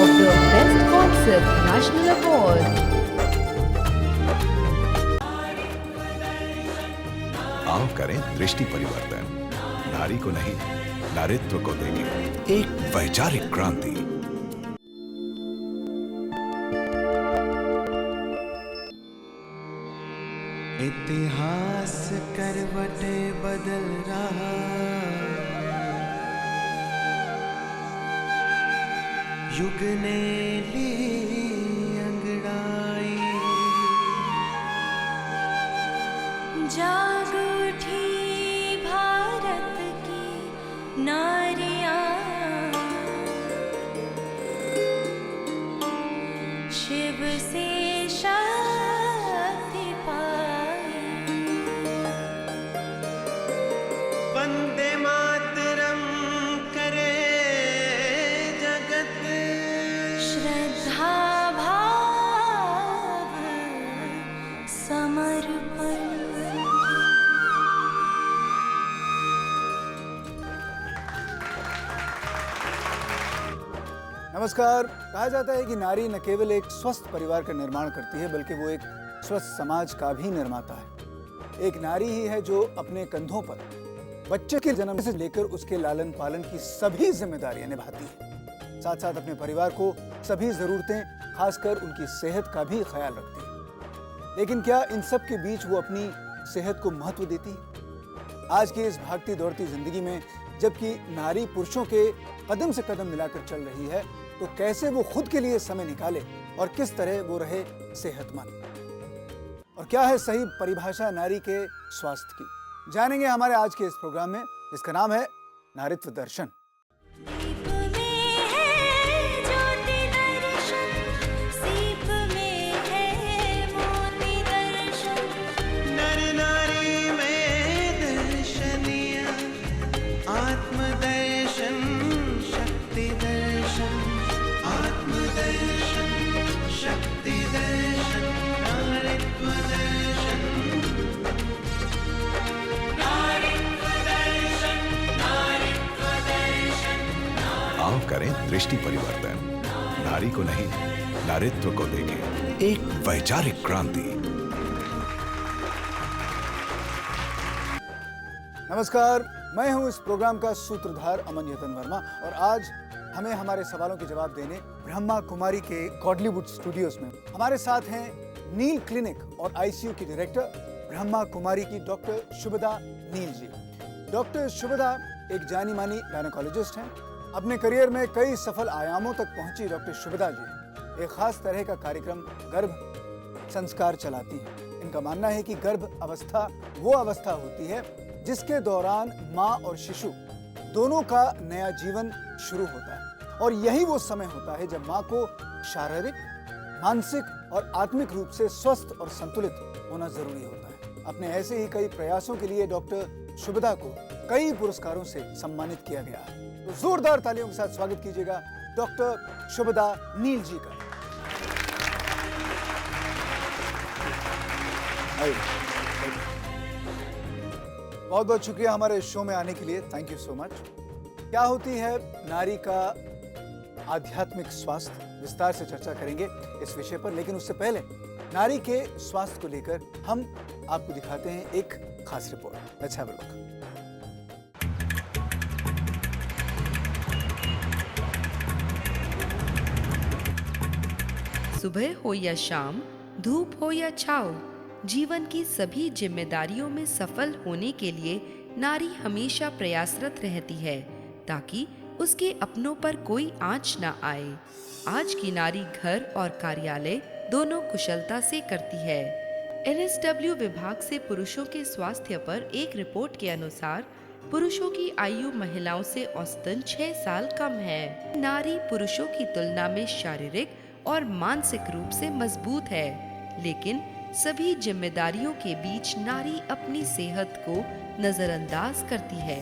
of the Best Concept National Award. आओ करें दृष्टि परिवर्तन, नारी को नहीं नारित्व को देंगे एक वैचारिक क्रांति। इतिहास करवटे बदल रहा, युग ने ली अंगड़ाई, जाग उठी भारत की नारियां, शिव से शक्ति पाई। वंदे मातरम करे जगत, श्रद्धा भाव समर्पण। नमस्कार। कहा जाता है कि नारी न केवल एक स्वस्थ परिवार का निर्माण करती है बल्कि वो एक स्वस्थ समाज का भी निर्माता है। एक नारी ही है जो अपने कंधों पर बच्चे के जन्म से लेकर उसके लालन पालन की सभी जिम्मेदारियां निभाती है, साथ साथ अपने परिवार को सभी जरूरतें खासकर उनकी सेहत का भी ख्याल रखती है। लेकिन क्या इन सब के बीच वो अपनी सेहत को महत्व देती है? आज की इस भागती दौड़ती जिंदगी में जबकि नारी पुरुषों के कदम से कदम मिलाकर चल रही है, तो कैसे वो खुद के लिए समय निकाले और किस तरह वो रहे सेहतमंद, और क्या है सही परिभाषा नारी के स्वास्थ्य की, जानेंगे हमारे आज के इस प्रोग्राम में, जिसका नाम है नारित्व दर्शन। दीप में है ज्योति दर्शन, सीप में है मोती दर्शन, नर नारी में दर्शनिया, आत्म दर्शन शक्ति दर्शन, आत्म दर्शन शक्ति दर्शन, नारित्व दर्शन, नारित्व दर्शन, नारित्व दर्शन। आओ करें दृष्टि परिवर्तन, नारी को नहीं नारित्व को देंगे एक वैचारिक क्रांति। नमस्कार, मैं हूं इस प्रोग्राम का सूत्रधार अमन यतन वर्मा, और आज हमें हमारे सवालों के जवाब देने ब्रह्मा कुमारी के गॉडलीवुड स्टूडियोज में हमारे साथ हैं नील क्लिनिक और आईसीयू की डायरेक्टर ब्रह्मा कुमारी की डॉक्टर शुभदा नील जी। डॉक्टर शुभदा एक जानी मानी गायनेकोलॉजिस्ट हैं। अपने करियर में कई सफल आयामों तक पहुंची डॉक्टर शुभदा जी एक खास तरह का कार्यक्रम गर्भ संस्कार चलाती हैं। इनका मानना है कि गर्भ अवस्था वो अवस्था होती है जिसके दौरान माँ और शिशु दोनों का नया जीवन शुरू होता है, और यही वो समय होता है जब माँ को शारीरिक, मानसिक और आत्मिक रूप से स्वस्थ और संतुलित होना जरूरी होता है। अपने ऐसे ही कई प्रयासों के लिए डॉक्टर शुभदा को कई पुरस्कारों से सम्मानित किया गया है। तो जोरदार तालियों के साथ स्वागत कीजिएगा डॉक्टर शुभदा नील जी का। बहुत बहुत शुक्रिया हमारे शो में आने के लिए, थैंक यू सो मच। क्या होती है नारी का आध्यात्मिक स्वास्थ्य, विस्तार से चर्चा करेंगे इस विषय पर, लेकिन उससे पहले नारी के स्वास्थ्य को लेकर हम आपको दिखाते हैं एक खास report. Let's have a look. सुबह हो या शाम, धूप हो या छाँव, जीवन की सभी जिम्मेदारियों में सफल होने के लिए नारी हमेशा प्रयासरत रहती है ताकि उसके अपनों पर कोई आंच न आए। आज की नारी घर और कार्यालय दोनों कुशलता से करती है। एनएसडब्ल्यू विभाग से पुरुषों के स्वास्थ्य पर एक रिपोर्ट के अनुसार पुरुषों की आयु महिलाओं से औसतन 6 साल कम है। नारी पुरुषों की तुलना में शारीरिक और मानसिक रूप से मजबूत है, लेकिन सभी जिम्मेदारियों के बीच नारी अपनी सेहत को नजरअंदाज करती है,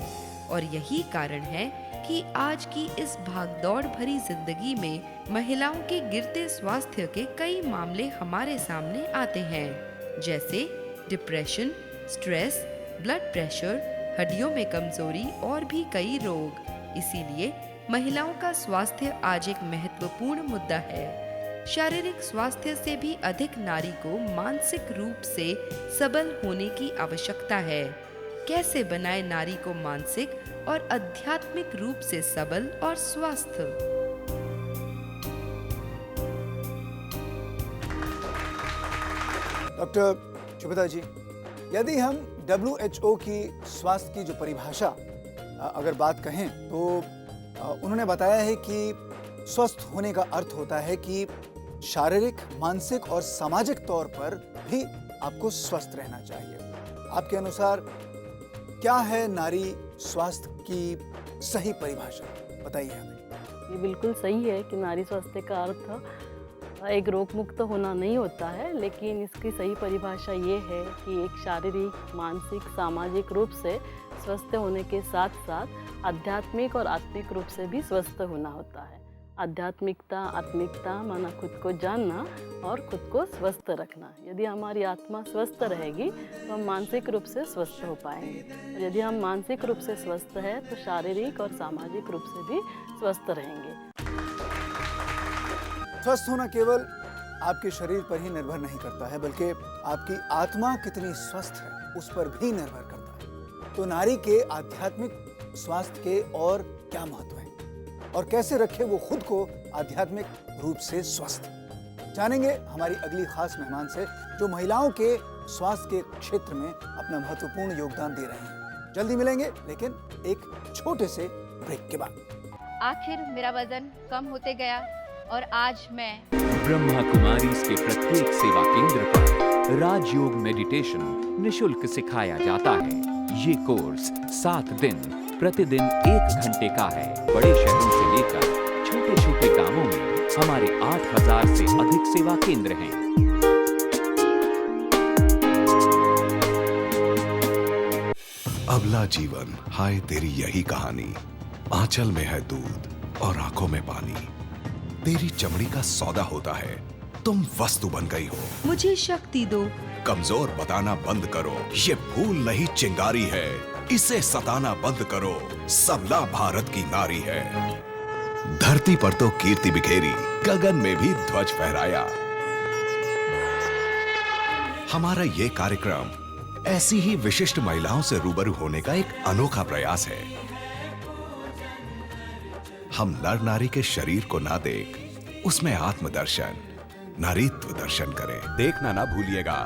और यही कारण है कि आज की इस भागदौड़ भरी जिंदगी में महिलाओं के गिरते स्वास्थ्य के कई मामले हमारे सामने आते हैं, जैसे डिप्रेशन, स्ट्रेस, ब्लड प्रेशर, हड्डियों में कमजोरी और भी कई रोग। इसीलिए महिलाओं का स्वास्थ्य आज एक महत्वपूर्ण मुद्दा है। शारीरिक स्वास्थ्य से भी अधिक नारी को मानसिक रूप से सबल होने की आवश्यकता है। कैसे बनाए नारी को मानसिक और आध्यात्मिक रूप से सबल और स्वस्थ? डॉक्टर शुभदा जी, यदि हम WHO की स्वास्थ्य की जो परिभाषा अगर बात कहें तो उन्होंने बताया है कि स्वस्थ होने का अर्थ होता है कि शारीरिक, मानसिक और सामाजिक तौर पर भी आपको स्वस्थ रहना चाहिए। आपके अनुसार क्या है नारी स्वास्थ्य की सही परिभाषा, बताइए हमें। ये बिल्कुल सही है कि नारी स्वास्थ्य का अर्थ एक रोग मुक्त होना नहीं होता है, लेकिन इसकी सही परिभाषा ये है कि एक शारीरिक, मानसिक, सामाजिक रूप से स्वस्थ होने के साथ साथ आध्यात्मिक और आत्मिक रूप से भी स्वस्थ होना होता है। आध्यात्मिकता, आत्मिकता माना खुद को जानना और खुद को स्वस्थ रखना। यदि हमारी आत्मा स्वस्थ रहेगी तो हम मानसिक रूप से स्वस्थ हो पाएंगे, और यदि हम मानसिक रूप से स्वस्थ हैं तो शारीरिक और सामाजिक रूप से भी स्वस्थ रहेंगे। स्वस्थ होना केवल आपके शरीर पर ही निर्भर नहीं करता है, बल्कि आपकी आत्मा कितनी स्वस्थ है उस पर भी निर्भर करता है। तो नारी के आध्यात्मिक स्वास्थ्य के और क्या महत्व है और कैसे रखे वो खुद को आध्यात्मिक रूप से स्वस्थ, जानेंगे हमारी अगली खास मेहमान से, जो महिलाओं के स्वास्थ्य के क्षेत्र में अपना महत्वपूर्ण योगदान दे रही हैं। जल्दी मिलेंगे, लेकिन एक छोटे से ब्रेक के बाद। आखिर मेरा वजन कम होते गया और आज मैं ब्रह्मा कुमारीज के प्रत्येक सेवा केंद्र पर राजयोग मेडिटेशन निशुल्क सिखाया जाता है। ये कोर्स 7 दिन प्रतिदिन 1 घंटे का है। बड़े शहरों से लेकर छोटे छोटे गांवों में हमारे 8000 से अधिक सेवा केंद्र हैं। अबला जीवन, हाय तेरी यही कहानी। आंचल में है दूध और आंखों में पानी। तेरी चमड़ी का सौदा होता है, तुम वस्तु बन गई हो। मुझे शक्ति दो। कमजोर बताना बंद करो, ये भूल नहीं चिंगारी है। इसे सताना बंद करो, सबला भारत की नारी है। धरती पर तो कीर्ति बिखेरी, गगन में भी ध्वज फहराया। हमारा ये कार्यक्रम ऐसी ही विशिष्ट महिलाओं से रूबरू होने का एक अनोखा प्रयास है। हम नर नारी के शरीर को ना देख उसमें आत्मदर्शन, नारीत्व दर्शन करें। देखना ना भूलिएगा।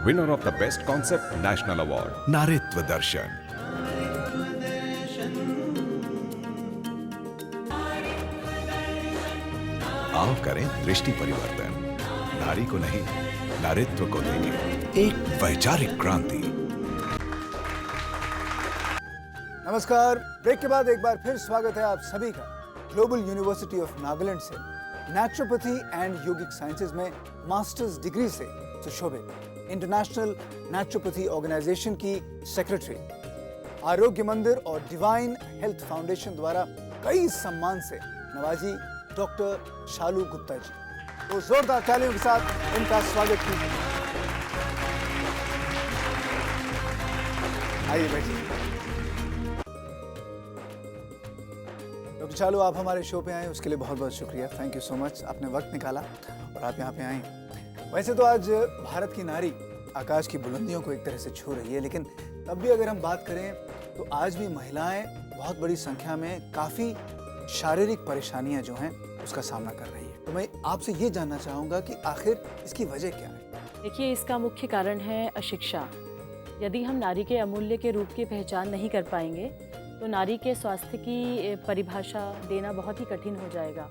Winner of the best concept national award, नारीत्व दर्शन। आओ करें दृष्टि परिवर्तन। नारी को नहीं, नारीत्व को देंगे एक वैचारिक क्रांति। नमस्कार, ब्रेक के बाद एक बार फिर स्वागत है आप सभी का ग्लोबल यूनिवर्सिटी ऑफ नागालैंड से नेचुरोपैथी एंड योगिक साइंसेज में मास्टर्स डिग्री से सुशोभित इंटरनेशनल नेचुरोपैथी ऑर्गेनाइजेशन की सेक्रेटरी, आरोग्य मंदिर और डिवाइन हेल्थ फाउंडेशन द्वारा कई सम्मान से नवाजी डॉक्टर शालू गुप्ता जी। तो जोरदार तालियों के साथ इनका स्वागत कीजिए। आइए बैठिए। डॉक्टर शालू, आप हमारे शो पे आए उसके लिए बहुत बहुत शुक्रिया। थैंक यू सो मच, आपने वक्त निकाला और आप यहाँ पे आए। वैसे तो आज भारत की नारी आकाश की बुलंदियों को एक तरह से छू रही है, लेकिन तब भी अगर हम बात करें तो आज भी महिलाएं बहुत बड़ी संख्या में काफ़ी शारीरिक परेशानियां जो हैं उसका सामना कर रही है। तो मैं आपसे ये जानना चाहूँगा कि आखिर इसकी वजह क्या है? देखिए, इसका मुख्य कारण है अशिक्षा। यदि हम नारी के अमूल्य के रूप की पहचान नहीं कर पाएंगे तो नारी के स्वास्थ्य की परिभाषा देना बहुत ही कठिन हो जाएगा।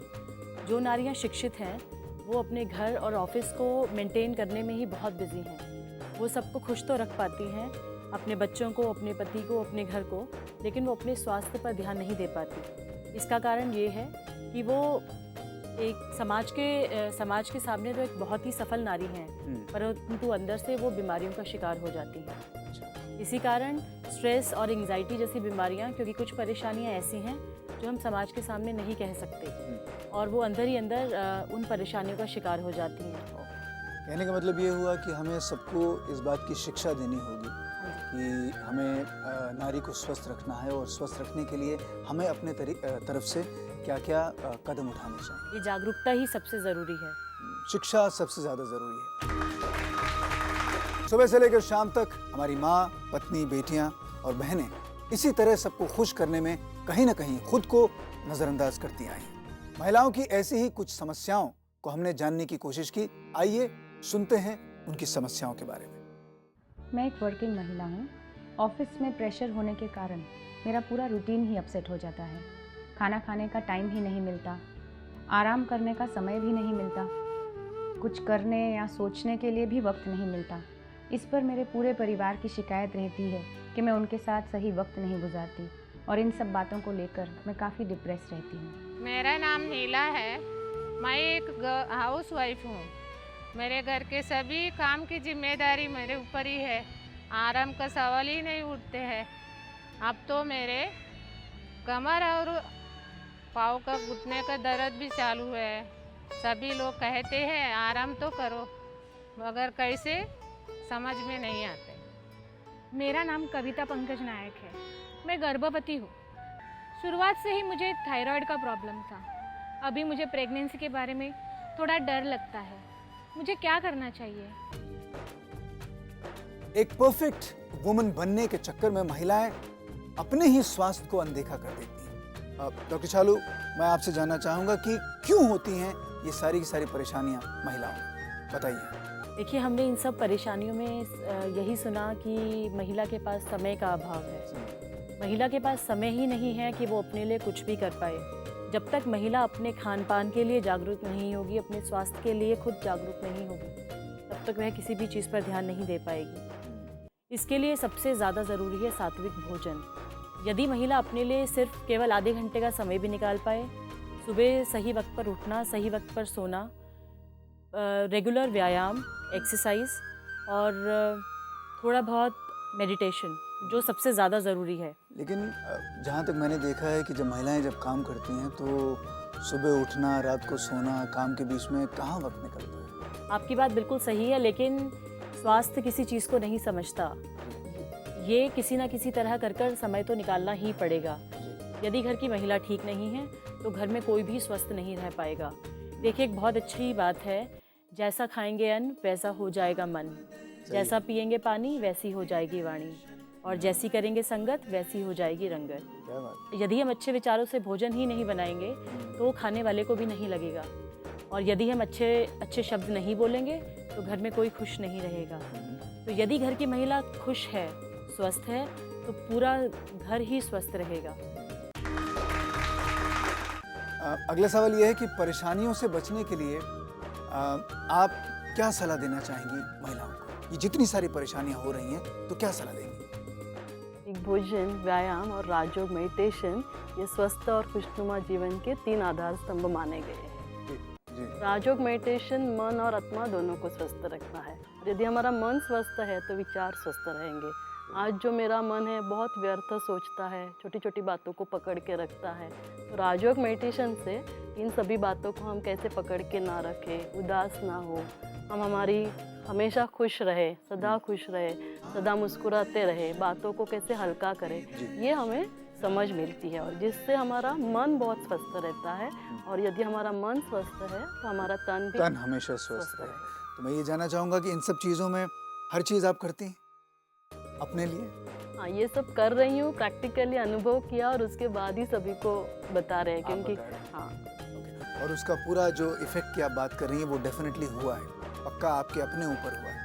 जो नारियां शिक्षित हैं वो अपने घर और ऑफिस को मेंटेन करने में ही बहुत बिजी हैं। वो सबको खुश तो रख पाती हैं, अपने बच्चों को, अपने पति को, अपने घर को, लेकिन वो अपने स्वास्थ्य पर ध्यान नहीं दे पाती। इसका कारण ये है कि वो एक समाज के सामने तो एक बहुत ही सफल नारी हैं, परंतु अंदर से वो बीमारियों का शिकार हो जाती हैं। इसी कारण स्ट्रेस और एंग्जाइटी जैसी बीमारियां, क्योंकि कुछ परेशानियां ऐसी हैं जो हम समाज के सामने नहीं कह सकते और वो अंदर ही अंदर उन परेशानियों का शिकार हो जाती हैं। कहने का मतलब ये हुआ कि हमें सबको इस बात की शिक्षा देनी होगी कि हमें नारी को स्वस्थ रखना है और स्वस्थ रखने के लिए हमें अपने तरफ से क्या क्या कदम उठाने चाहिए? ये जागरूकता ही सबसे ज़रूरी है। शिक्षा सबसे ज़्यादा ज़रूरी है। सुबह से लेकर शाम तक हमारी माँ, पत्नी, बेटियाँ और बहनें इसी तरह सबको खुश करने में कहीं ना कहीं खुद को नज़रअंदाज करती आई हैं। महिलाओं की ऐसी ही कुछ समस्याओं को हमने जानने की कोशिश की। आइए सुनते हैं उनकी समस्याओं के बारे में। मैं एक वर्किंग महिला हूँ। ऑफिस में प्रेशर होने के कारण मेरा पूरा रूटीन ही अपसेट हो जाता है। खाना खाने का टाइम ही नहीं मिलता, आराम करने का समय भी नहीं मिलता, कुछ करने या सोचने के लिए भी वक्त नहीं मिलता। इस पर मेरे पूरे परिवार की शिकायत रहती है कि मैं उनके साथ सही वक्त नहीं गुजारती और इन सब बातों को लेकर मैं काफ़ी डिप्रेस रहती हूँ। मेरा नाम नीला है। मैं एक हाउस वाइफ हूँ। मेरे घर के सभी काम की जिम्मेदारी मेरे ऊपर ही है। आराम का सवाल ही नहीं उठते हैं। अब तो मेरे कमर और पाँव का घुटने का दर्द भी चालू है। सभी लोग कहते हैं आराम तो करो, मगर कैसे समझ में नहीं आते। मेरा नाम कविता पंकज नायक है। मैं गर्भवती हूँ। शुरुआत से ही मुझे थायराइड का प्रॉब्लम था। अभी मुझे प्रेगनेंसी के बारे में थोड़ा डर लगता है। मुझे क्या करना चाहिए? एक परफेक्ट वुमन बनने के चक्कर में महिलाएं अपने ही स्वास्थ्य को अनदेखा कर देती हैं। डॉक्टर चालू, मैं आपसे जानना चाहूँगा कि क्यों होती हैं ये सारी की सारी परेशानियाँ महिलाओं में, बताइए। देखिए, हमने इन सब परेशानियों में यही सुना कि महिला के पास समय का अभाव है। महिला के पास समय ही नहीं है कि वो अपने लिए कुछ भी कर पाए। जब तक महिला अपने खान पान के लिए जागरूक नहीं होगी, अपने स्वास्थ्य के लिए खुद जागरूक नहीं होगी, तब तक वह किसी भी चीज़ पर ध्यान नहीं दे पाएगी। इसके लिए सबसे ज़्यादा ज़रूरी है सात्विक भोजन। यदि महिला अपने लिए सिर्फ केवल आधे घंटे का समय भी निकाल पाए, सुबह सही वक्त पर उठना, सही वक्त पर सोना, रेगुलर व्यायाम, एक्सरसाइज और थोड़ा बहुत मेडिटेशन, जो सबसे ज़्यादा ज़रूरी है। लेकिन जहाँ तक मैंने देखा है कि जब महिलाएं जब काम करती हैं तो सुबह उठना, रात को सोना, काम के बीच में कहाँ वक्त निकलता है? आपकी बात बिल्कुल सही है, लेकिन स्वास्थ्य किसी चीज़ को नहीं समझता। ये किसी ना किसी तरह कर समय तो निकालना ही पड़ेगा। यदि घर की महिला ठीक नहीं है तो घर में कोई भी स्वस्थ नहीं रह पाएगा। देखिए, एक बहुत अच्छी बात है, जैसा खाएंगे अन्न वैसा हो जाएगा मन, जैसा पिएंगे पानी वैसी हो जाएगी वाणी, और जैसी करेंगे संगत वैसी हो जाएगी रंगत। यदि हम अच्छे विचारों से भोजन ही नहीं बनाएंगे तो वो खाने वाले को भी नहीं लगेगा, और यदि हम अच्छे शब्द नहीं बोलेंगे तो घर में कोई खुश नहीं रहेगा। तो यदि घर की महिला खुश है, स्वस्थ है, तो पूरा घर ही स्वस्थ रहेगा। अगला सवाल यह है कि परेशानियों से बचने के लिए आप क्या सलाह देना चाहेंगी महिलाओं को? ये जितनी सारी परेशानियां हो रही हैं तो क्या सलाह देंगी? भोजन, व्यायाम और राजयोग मेडिटेशन ये स्वस्थ और खुशनुमा जीवन के 3 आधार स्तंभ माने गए हैं। राजयोग मेडिटेशन मन और आत्मा दोनों को स्वस्थ रखना है। यदि हमारा मन स्वस्थ है तो विचार स्वस्थ रहेंगे। आज जो मेरा मन है बहुत व्यर्थ सोचता है, छोटी छोटी बातों को पकड़ के रखता है, तो राजयोग मेडिटेशन से इन सभी बातों को हम कैसे पकड़ के ना रखें, उदास ना हो, हम हमेशा खुश रहे, सदा खुश रहे, सदा मुस्कुराते रहे, बातों को कैसे हल्का करें, ये हमें समझ मिलती है, और जिससे हमारा मन बहुत स्वस्थ रहता है। और यदि हमारा मन स्वस्थ है तो हमारा तन हमेशा स्वस्थ रहे। तो मैं ये जानना चाहूँगा कि इन सब चीज़ों में हर चीज़ आप करती हैं अपने लिए? हाँ, ये सब कर रही हूँ, प्रैक्टिकली अनुभव किया और उसके बाद ही सभी को बता रहे हैं, क्योंकि हाँ। और उसका पूरा जो इफेक्ट की आप बात कर रही हैं वो डेफिनेटली हुआ है, पक्का आपके अपने ऊपर हुआ है।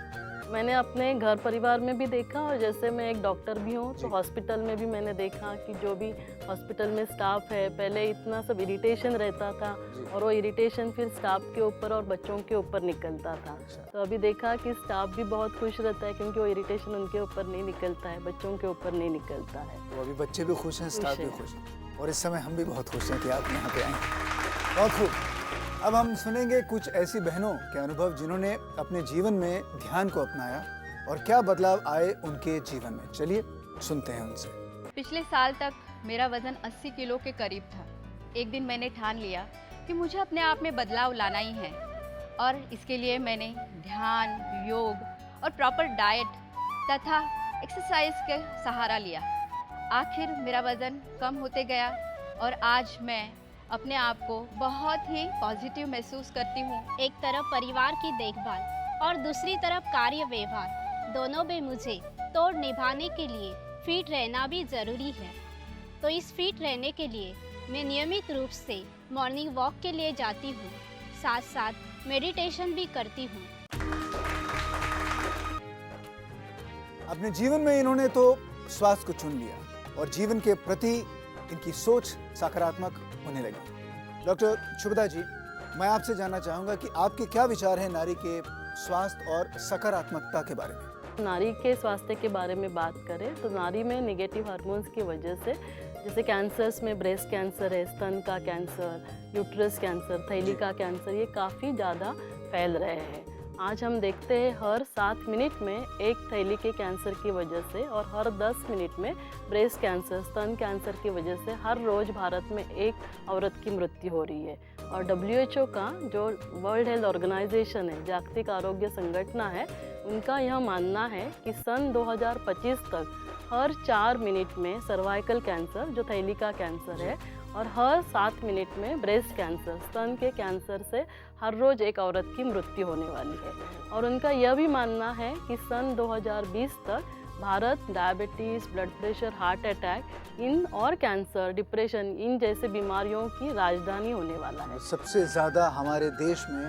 मैंने अपने घर परिवार में भी देखा, और जैसे मैं एक डॉक्टर भी हूँ तो हॉस्पिटल में भी मैंने देखा कि जो भी हॉस्पिटल में स्टाफ है, पहले इतना सब इरिटेशन रहता था, और वो इरिटेशन फिर स्टाफ के ऊपर और बच्चों के ऊपर निकलता था। तो अभी देखा कि स्टाफ भी बहुत खुश रहता है, क्योंकि वो इरिटेशन उनके ऊपर नहीं निकलता है, बच्चों के ऊपर नहीं निकलता है। तो अभी बच्चे भी खुश हैं, स्टाफ भी खुश है, और इस समय हम भी बहुत खुश हैं कि आप यहाँ पे आए। बहुत खूब। अब हम सुनेंगे कुछ ऐसी बहनों के अनुभव जिन्होंने अपने जीवन में ध्यान को अपनाया और क्या बदलाव आए उनके जीवन में। चलिए सुनते हैं उनसे। पिछले साल तक मेरा वजन 80 किलो के करीब था। एक दिन मैंने ठान लिया कि मुझे अपने आप में बदलाव लाना ही है, और इसके लिए मैंने ध्यान, योग और प्रॉपर डाइट तथा एक्सरसाइज का सहारा लिया। आखिर मेरा वज़न कम होते गया और आज मैं अपने आप को बहुत ही पॉजिटिव महसूस करती हूँ। एक तरफ परिवार की देखभाल और दूसरी तरफ कार्य व्यवहार, दोनों में मुझे तोड़ निभाने के लिए फिट रहना भी ज़रूरी है। तो इस फिट रहने के लिए मैं नियमित रूप से मॉर्निंग वॉक के लिए जाती हूँ, साथ साथ मेडिटेशन भी करती हूँ। अपने जीवन में इन्होंने तो स्वास्थ्य को चुन लिया और जीवन के प्रति इनकी सोच सकारात्मक होने लगी। डॉक्टर शुभदा जी, मैं आपसे जानना चाहूँगा कि आपके क्या विचार हैं नारी के स्वास्थ्य और सकारात्मकता के बारे में? नारी के स्वास्थ्य के बारे में बात करें तो नारी में नेगेटिव हार्मोन्स की वजह से, जैसे कैंसर्स में ब्रेस्ट कैंसर है, स्तन का कैंसर, यूट्रस कैंसर, थैली का कैंसर, ये काफ़ी ज़्यादा फैल रहे हैं। आज हम देखते हैं हर 7 मिनट में एक थैली के कैंसर की वजह से और हर 10 मिनट में ब्रेस्ट कैंसर, स्तन कैंसर की वजह से हर रोज़ भारत में एक औरत की मृत्यु हो रही है। और WHO का जो वर्ल्ड हेल्थ ऑर्गेनाइजेशन है, जागतिक आरोग्य संगठन है, उनका यह मानना है कि सन 2025 तक हर 4 मिनट में सर्वाइकल कैंसर, जो थैली का कैंसर है, और हर 7 मिनट में ब्रेस्ट कैंसर, स्तन के कैंसर से हर रोज़ एक औरत की मृत्यु होने वाली है। और उनका यह भी मानना है कि सन 2020 तक Bharat diabetes, blood pressure, heart attack in और कैंसर, डिप्रेशन इन जैसे बीमारियों की राजधानी होने वाला है। सबसे ज़्यादा हमारे देश में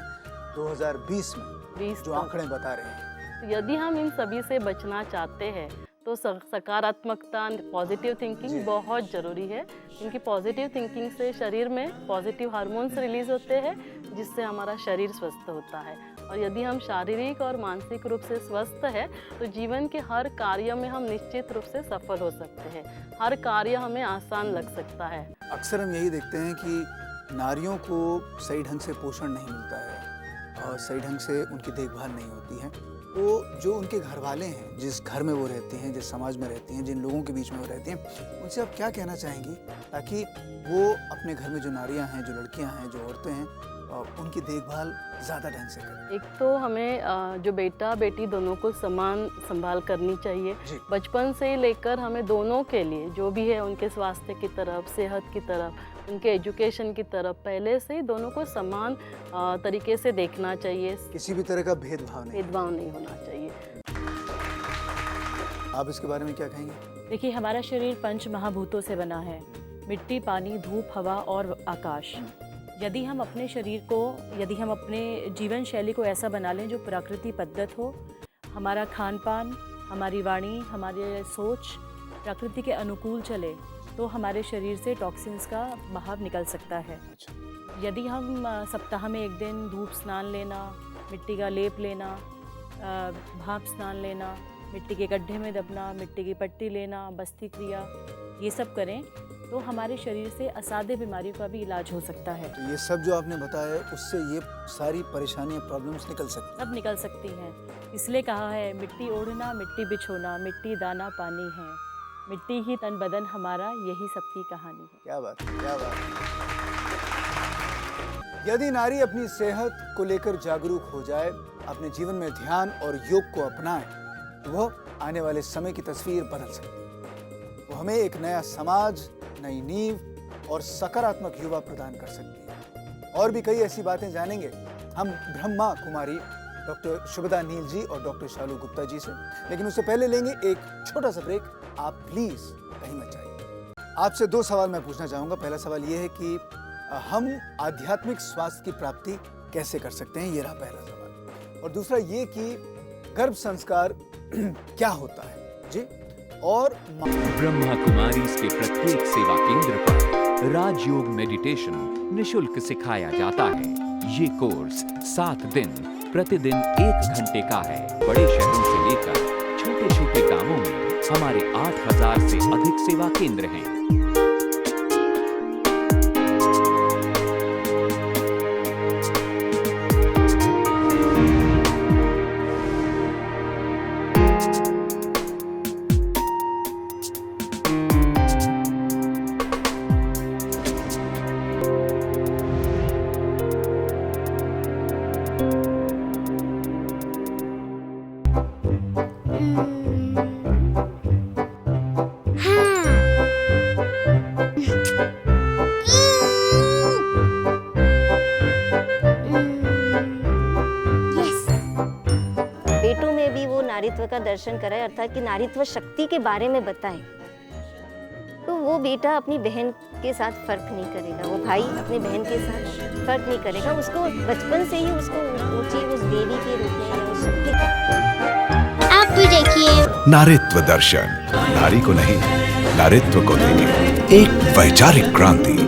2020 में जो आंकड़े बता रहे हैं। तो यदि हम इन सभी से बचना चाहते हैं तो सकारात्मकता, पॉजिटिव थिंकिंग बहुत ज़रूरी है, क्योंकि पॉजिटिव थिंकिंग से शरीर में पॉजिटिव हार्मोन्स रिलीज होते हैं, जिससे हमारा शरीर स्वस्थ होता है। और यदि हम शारीरिक और मानसिक रूप से स्वस्थ हैं तो जीवन के हर कार्य में हम निश्चित रूप से सफल हो सकते हैं, हर कार्य हमें आसान लग सकता है। अक्सर हम यही देखते हैं कि नारियों को सही ढंग से पोषण नहीं मिलता है और सही ढंग से उनकी देखभाल नहीं होती है। तो जो उनके घर वाले हैं, जिस घर में वो रहती हैं, जिस समाज में रहती हैं, जिन लोगों के बीच में वो रहती हैं, उनसे आप क्या कहना चाहेंगी ताकि वो अपने घर में जो नारियां हैं, जो लड़कियां हैं, जो औरतें हैं, उनकी देखभाल ज़्यादा ढंग से करें? एक तो हमें जो बेटा बेटी दोनों को समान संभाल करनी चाहिए। बचपन से लेकर हमें दोनों के लिए जो भी है, उनके स्वास्थ्य की तरफ, सेहत की तरफ, उनके एजुकेशन की तरफ पहले से ही दोनों को समान तरीके से देखना चाहिए। किसी भी तरह का भेदभाव नहीं होना चाहिए। आप इसके बारे में क्या कहेंगे? देखिए, हमारा शरीर 5 महाभूतों से बना है, मिट्टी, पानी, धूप, हवा और आकाश। यदि हम अपने शरीर को, यदि हम अपने जीवन शैली को ऐसा बना लें जो प्रकृति पद्धत हो, हमारा खान पान, हमारी वाणी, हमारी सोच प्रकृति के अनुकूल चले, तो हमारे शरीर से टॉक्सिन्स का बहाव निकल सकता है। यदि हम सप्ताह में 1 दिन धूप स्नान लेना, मिट्टी का लेप लेना, भाप स्नान लेना, मिट्टी के गड्ढे में दबना, मिट्टी की पट्टी लेना, बस्ती क्रिया, ये सब करें तो हमारे शरीर से असाध्य बीमारियों का भी इलाज हो सकता है। तो ये सब जो आपने बताया, उससे ये सारी परेशानियां, प्रॉब्लम्स निकल सकती हैं? सब निकल सकती हैं। इसलिए कहा है, मिट्टी ओढ़ना, मिट्टी बिछोना, मिट्टी दाना पानी है, मिट्टी ही तन बदन हमारा, यही सबकी कहानी है। क्या बात है, क्या बात है। यदि नारी अपनी सेहत को लेकर जागरूक हो जाए, अपने जीवन में ध्यान और योग को अपनाए, तो वो आने वाले समय की तस्वीर बदल सकती है। वो हमें एक नया समाज, नई नींव और सकारात्मक युवा प्रदान कर सकती है। और भी कई ऐसी बातें जानेंगे हम ब्रह्मा कुमारी डॉक्टर शुभदा नील जी और डॉक्टर शालू गुप्ता जी से, लेकिन उससे पहले लेंगे एक छोटा सा ब्रेक। आप प्लीज कहीं मत जाइए। आपसे 2 सवाल मैं पूछना चाहूँगा। पहला सवाल ये है कि हम आध्यात्मिक स्वास्थ्य की प्राप्ति कैसे कर सकते हैं, ये रहा पहला सवाल। और दूसरा ये कि गर्भ संस्कार क्या होता है जी, और ब्रह्मा कुमारी के प्रत्येक सेवा केंद्र पर राजयोग मेडिटेशन निशुल्क सिखाया जाता है। ये कोर्स 7 दिन प्रतिदिन 1 घंटे का है। बड़े शहरों से लेकर छोटे छोटे गांवों में हमारे 8000 से अधिक सेवा केंद्र हैं। नारीत्व का दर्शन कराए, अर्थात कि नारीत्व शक्ति के बारे में बताए, तो वो बेटा अपनी बहन के साथ फर्क नहीं करेगा, वो भाई अपनी बहन के साथ फर्क नहीं करेगा, उसको बचपन से ही उसको ऊंची उस देवी के रूप में या उस शक्ति। आप भी देखिए नारीत्व दर्शन, नारी को नहीं नारीत्व को देंगे एक वैचारिक क्रांति।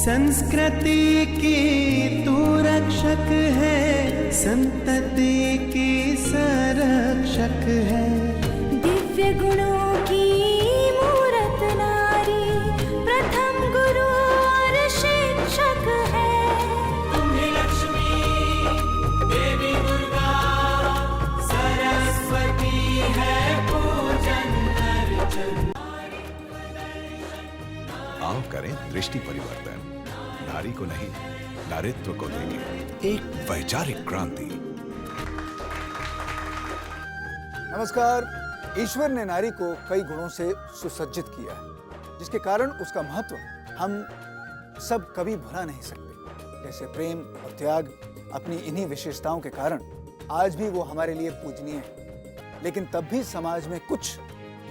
संस्कृति की तू रक्षक है, संतति की संरक्षक है। दिव्य गुणों की मूरत नारी, प्रथम गुरु और शिक्षक है। तुम्हें लक्ष्मी देवी दुर्गा सरस्वती है पूजन अर्चन। आओ करें दृष्टि परिवर्तन, नारी को नहीं नारीत्व को देंगे एक वैचारिक क्रांति। नमस्कार। ईश्वर ने नारी को कई गुणों से सुसज्जित किया है, जिसके कारण उसका महत्व हम सब कभी भुला नहीं सकते। जैसे प्रेम और त्याग, अपनी इन्हीं विशेषताओं के कारण आज भी वो हमारे लिए पूजनीय है। लेकिन तब भी समाज में कुछ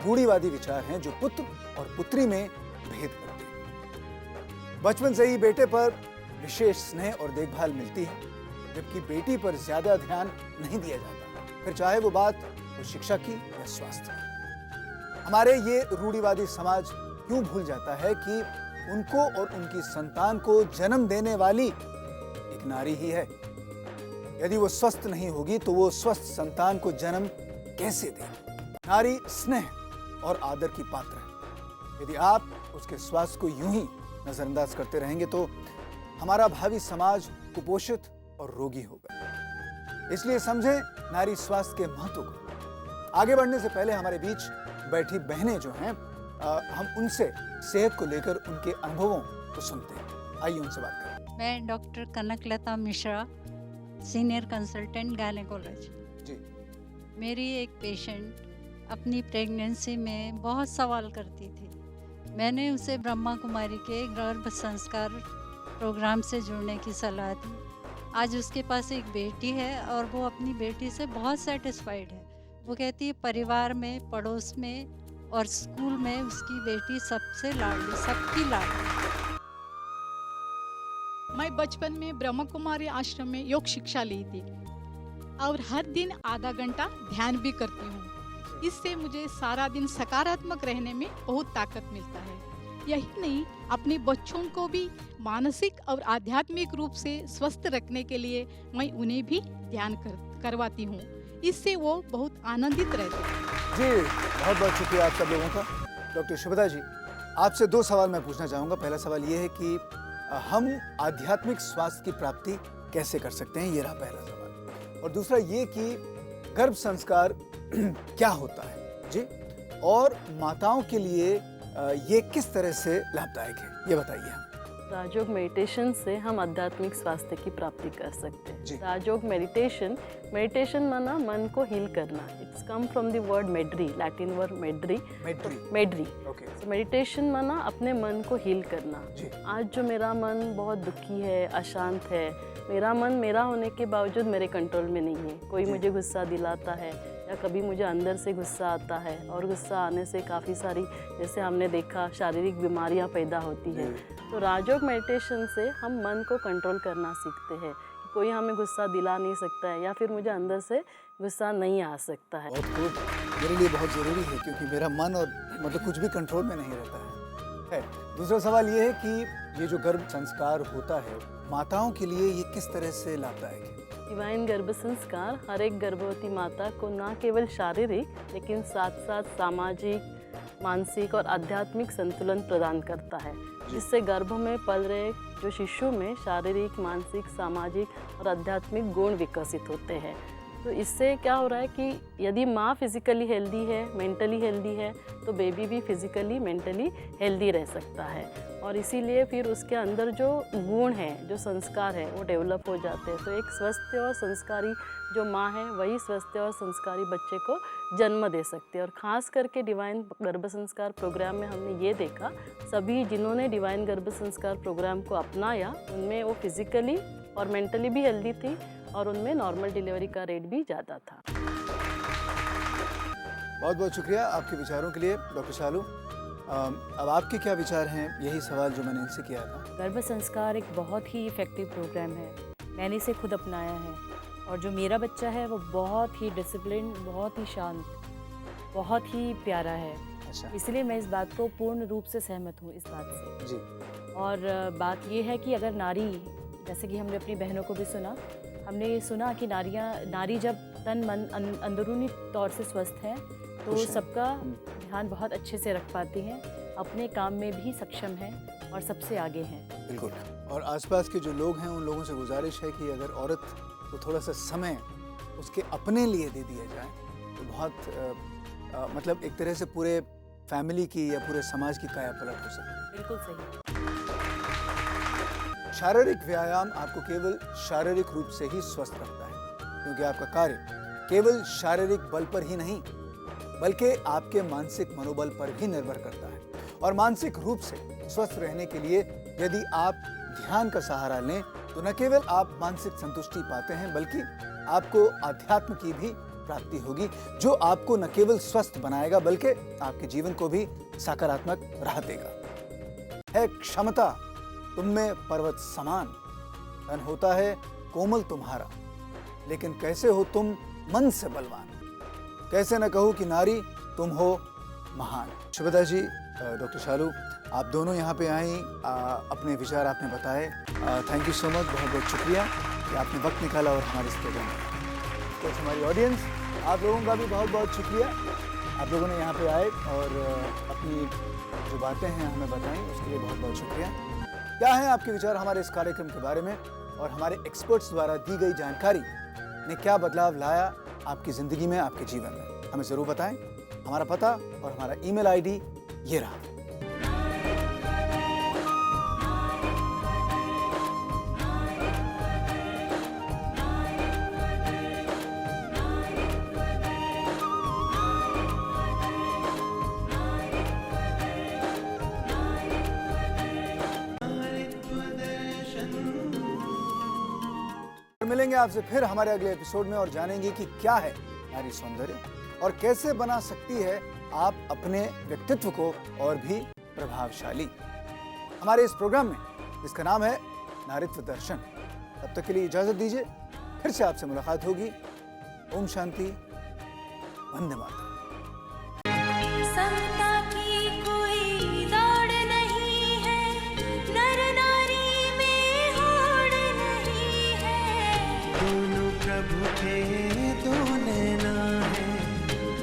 रूढ़िवादी विचार हैं जो पुत्र और पुत्री में भेद करते हैं। बचपन से ही बेटे पर विशेष स्नेह और देखभाल मिलती है, जबकि बेटी पर ज्यादा ध्यान नहीं दिया जाता, फिर चाहे वो बात वो शिक्षा की या स्वास्थ्य की। हमारे ये रूढ़िवादी समाज क्यों भूल जाता है कि उनको और उनकी संतान को जन्म देने वाली एक नारी ही है। यदि वो स्वस्थ नहीं होगी तो वो स्वस्थ संतान को जन्म कैसे देगी? नारी स्नेह और आदर की पात्र है। यदि आप उसके स्वास्थ्य को यूं ही नजरअंदाज करते रहेंगे तो हमारा भावी समाज कुपोषित और रोगी होगा। इसलिए समझें नारी स्वास्थ्य के महत्व को। आगे बढ़ने से पहले हमारे बीच बैठी बहनें जो हैं, हम उनसे सेहत को लेकर उनके अनुभवों को सुनते हैं। आइए उनसे बात करें। मैं doctor Kanaklata Mishra, senior consultant gynaecology. जी। मेरी एक पेशेंट अपनी प्रेगनेंसी में बहुत सवाल करती थी। मैंने उसे ब्रह्मा कुमारी के गर्भ संस्कार प्रोग्राम से जुड़ने की सलाह दी। आज उसके पास एक बेटी है और वो अपनी बेटी से बहुत सेटिस्फाइड है। वो कहती है परिवार में, पड़ोस में और स्कूल में उसकी बेटी सबसे लाडली, सबकी लाडली। मैं बचपन में ब्रह्मा कुमारी आश्रम में योग शिक्षा ली थी और हर दिन आधा घंटा ध्यान भी करती हूँ। इससे मुझे सारा दिन सकारात्मक रहने में बहुत ताकत मिलता है। यही नहीं, अपने बच्चों को भी मानसिक और आध्यात्मिक रूप से स्वस्थ रखने के लिए मैं उन्हें भी ध्यान करवाती हूँ। इससे वो बहुत आनंदित रहते हैं। जी, बहुत बहुत शुक्रिया आप सब लोगों का। डॉक्टर शुभदा जी, आपसे दो सवाल मैं पूछना चाहूँगा। पहला सवाल ये है कि हम आध्यात्मिक स्वास्थ्य की प्राप्ति कैसे कर सकते हैं, ये रहा पहला सवाल। और दूसरा ये कि गर्भ संस्कार क्या होता है जी, और माताओं के लिए ये किस तरह से लाभदायक है, ये बताइए हमें। राजयोग मेडिटेशन से हम आध्यात्मिक स्वास्थ्य की प्राप्ति कर सकते हैं। राजयोग मेडिटेशन माना मन को हील करना। It's come from the word mederi, Latin word mederi. तो मेडिटेशन माना अपने मन को हील करना। आज जो मेरा मन बहुत दुखी है, अशांत है, मेरा मन मेरा होने के बावजूद मेरे कंट्रोल में नहीं है। कोई मुझे गुस्सा दिलाता है या कभी मुझे अंदर से गुस्सा आता है, और गुस्सा आने से काफ़ी सारी, जैसे हमने देखा, शारीरिक बीमारियां पैदा होती हैं। तो राजयोग मेडिटेशन से हम मन को कंट्रोल करना सीखते हैं। कोई हमें गुस्सा दिला नहीं सकता है या फिर मुझे अंदर से गुस्सा नहीं आ सकता है। बहुत खूब, मेरे लिए बहुत ज़रूरी है क्योंकि मेरा मन और मतलब कुछ भी कंट्रोल में नहीं रहता है। दूसरा सवाल ये है कि ये जो गर्भ संस्कार होता है, माताओं के लिए ये किस तरह से लाभदायक है? डिवाइन गर्भ संस्कार हर एक गर्भवती माता को न केवल शारीरिक लेकिन साथ साथ सामाजिक, मानसिक और आध्यात्मिक संतुलन प्रदान करता है, जिससे गर्भ में पल रहे जो शिशु में शारीरिक, मानसिक, सामाजिक और आध्यात्मिक गुण विकसित होते हैं। तो इससे क्या हो रहा है कि यदि माँ फिजिकली हेल्दी है, मेंटली हेल्दी है, तो बेबी भी फिजिकली, मेंटली हेल्दी रह सकता है। और इसीलिए फिर उसके अंदर जो गुण हैं, जो संस्कार है, वो डेवलप हो जाते हैं। तो एक स्वस्थ और संस्कारी जो माँ है, वही स्वस्थ और संस्कारी बच्चे को जन्म दे सकती है। और ख़ास करके डिवाइन गर्भ संस्कार प्रोग्राम में हमने ये देखा, सभी जिन्होंने डिवाइन गर्भ संस्कार प्रोग्राम को अपनाया, उनमें वो फिजिकली और मेंटली भी हेल्दी थी और उनमें नॉर्मल डिलीवरी का रेट भी ज़्यादा था। बहुत बहुत शुक्रिया आपके विचारों के लिए डॉक्टर शालू। अब आपके क्या विचार हैं, यही सवाल जो मैंने इनसे किया था। गर्भ संस्कार एक बहुत ही इफ़ेक्टिव प्रोग्राम है, मैंने इसे खुद अपनाया है और जो मेरा बच्चा है वो बहुत ही डिसिप्लिन, बहुत ही शांत, बहुत ही प्यारा है। अच्छा। इसलिए मैं इस बात को पूर्ण रूप से सहमत हूँ इस बात से जी। और बात ये है कि अगर नारी, जैसे कि हमने अपनी बहनों को भी सुना, हमने ये सुना कि नारी जब तन मन अंदरूनी तौर से स्वस्थ है तो सबका ध्यान बहुत अच्छे से रख पाती हैं, अपने काम में भी सक्षम हैं और सबसे आगे हैं। बिल्कुल। और आसपास के जो लोग हैं, उन लोगों से गुजारिश है कि अगर औरत को थोड़ा सा समय उसके अपने लिए दे दिया जाए तो बहुत मतलब एक तरह से पूरे फैमिली की या पूरे समाज की काया पलट हो सकती है। बिल्कुल सही। शारीरिक व्यायाम आपको केवल शारीरिक रूप से ही स्वस्थ रखता है, क्योंकि आपका कार्य केवल शारीरिक बल पर ही नहीं बल्कि आपके मानसिक मनोबल पर भी निर्भर करता है। और मानसिक रूप से स्वस्थ रहने के लिए यदि आप ध्यान का सहारा लें तो न केवल आप मानसिक संतुष्टि पाते हैं बल्कि आपको अध्यात्म की भी प्राप्ति होगी, जो आपको न केवल स्वस्थ बनाएगा बल्कि आपके जीवन को भी सकारात्मक राह देगा। है क्षमता तुम में पर्वत समान, तन होता है कोमल तुम्हारा, लेकिन कैसे हो तुम मन से बलवान, कैसे न कहूँ कि नारी तुम हो महान। शुभदा जी, डॉक्टर शालू, आप दोनों यहाँ पे आई, अपने विचार आपने बताए। थैंक यू सो मच, बहुत बहुत शुक्रिया कि आपने वक्त निकाला और हमारे इस प्रोग्राम में। तो हमारी ऑडियंस, आप लोगों का भी बहुत बहुत शुक्रिया, आप लोगों ने यहाँ पे आए और अपनी जो बातें हैं हमें बताएं, उसके लिए बहुत बहुत शुक्रिया। क्या हैं आपके विचार हमारे इस कार्यक्रम के बारे में, और हमारे एक्सपर्ट्स द्वारा दी गई जानकारी ने क्या बदलाव लाया आपकी ज़िंदगी में, आपके जीवन में, हमें ज़रूर बताएं। हमारा पता और हमारा ईमेल आईडी ये रहा। मिलेंगे आपसे फिर हमारे अगले एपिसोड में और जानेंगे कि क्या है नारी सौंदर्य और कैसे बना सकती है आप अपने व्यक्तित्व को और भी प्रभावशाली। हमारे इस प्रोग्राम में जिसका नाम है नारीत्व दर्शन। तब तक के लिए इजाजत दीजिए, फिर से आपसे मुलाकात होगी। ओम शांति, वंदे मातरम। समता की कोई दौड़ नहीं है, नर नारी में होड़ नहीं है। दोनों प्रभु के दो नैना है,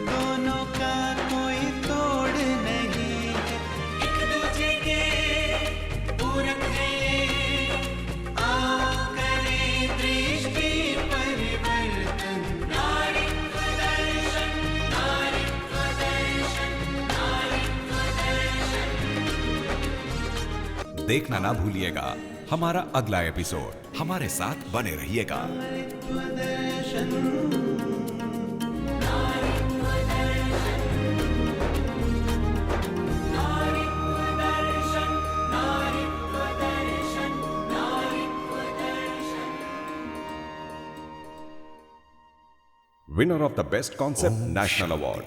दोनों का कोई तोड़ नहीं है। एक दूजे के पूरक है, आओ करें दृष्टि परिवर्तन। नारीत्व दर्शन, नारीत्व दर्शन, नारीत्व दर्शन। देखना ना भूलिएगा हमारा अगला एपिसोड। हमारे साथ बने रहिएगा। Winner of the Best Concept National Award.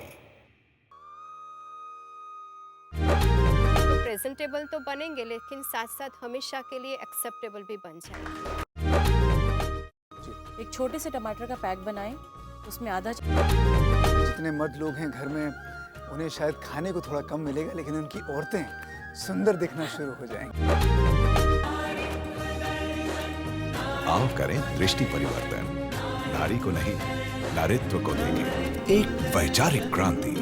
Presentable तो बनेंगे लेकिन साथ साथ हमेशा के लिए एक्सेप्टेबल भी बन जाएंगे। एक छोटे से टमाटर का पैक बनाएं, उसमें आधा जितने मर्द लोग हैं घर में, उन्हें शायद खाने को थोड़ा कम मिलेगा, लेकिन उनकी औरतें सुंदर दिखना शुरू हो जाएंगी। आओ करें दृष्टि परिवर्तन। नारी को नहीं, नारीत्व को देंगे एक वैचारिक क्रांति।